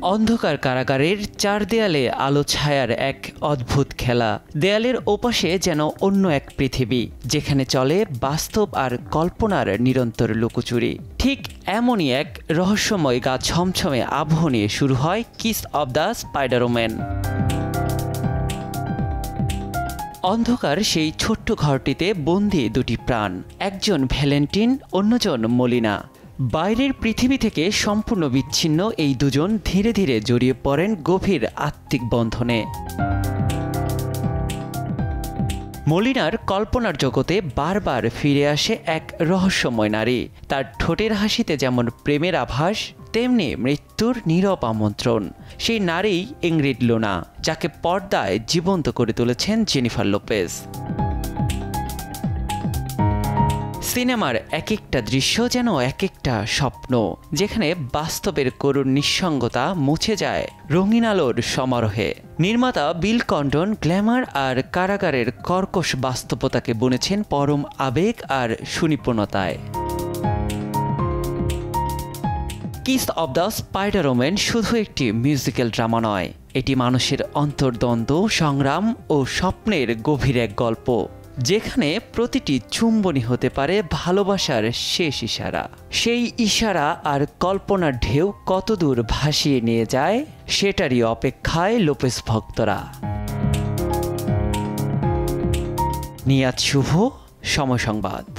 অন্ধকার কারাগারের চার দেয়ালে আলো ছায়ার এক অদ্ভুত খেলা। দেয়ালের ওপাশে যেন অন্য এক পৃথিবী, যেখানে চলে বাস্তব আর কল্পনার নিরন্তর লুকোচুরি। ঠিক এমনই এক রহস্যময় গা ছমছমে আবহ নিয়ে শুরু হয় কিস অব দ্য স্পাইডার-ওম্যান। অন্ধকার সেই ছোট্ট ঘরটিতে বন্দি দুটি প্রাণ, একজন ভ্যালেন্টিন, অন্যজন মলিনা। বাইরের পৃথিবী থেকে সম্পূর্ণ বিচ্ছিন্ন এই দুজন ধীরে ধীরে জড়িয়ে পড়েন গভীর আত্মিক বন্ধনে। মলিনার কল্পনার জগতে বারবার ফিরে আসে এক রহস্যময় নারী। তার ঠোঁটের হাসিতে যেমন প্রেমের আভাস, তেমনি মৃত্যুর নীরব আমন্ত্রণ। সেই নারী ইংরিড লুনা, যাকে পর্দায় জীবন্ত করে তুলেছেন জেনিফার লোপেজ। সিনেমার এক একটা দৃশ্য যেন এক একটা স্বপ্ন, যেখানে বাস্তবের করুণ নিঃসঙ্গতা মুছে যায় রঙিন আলোর সমারোহে। নির্মাতা বিল কন্ডন গ্ল্যামার আর কারাগারের কর্কশ বাস্তবতাকে বুনেছেন পরম আবেগ আর সুনিপুণতায়। কিস অব দ্য স্পাইডার-ওম্যান শুধু একটি মিউজিক্যাল ড্রামা নয়, এটি মানুষের অন্তর্দ্বন্দ্ব, সংগ্রাম ও স্বপ্নের গভীর এক গল্প, যেখানে প্রতিটি চুম্বনী হতে পারে ভালোবাসার শেষ ইশারা। সেই ইশারা আর কল্পনার ঢেউ কতদূর ভাসিয়ে নিয়ে যায়, সেটারই অপেক্ষায় লোপেজ ভক্তরা। নিয়াত শুভ, সময় সংবাদ।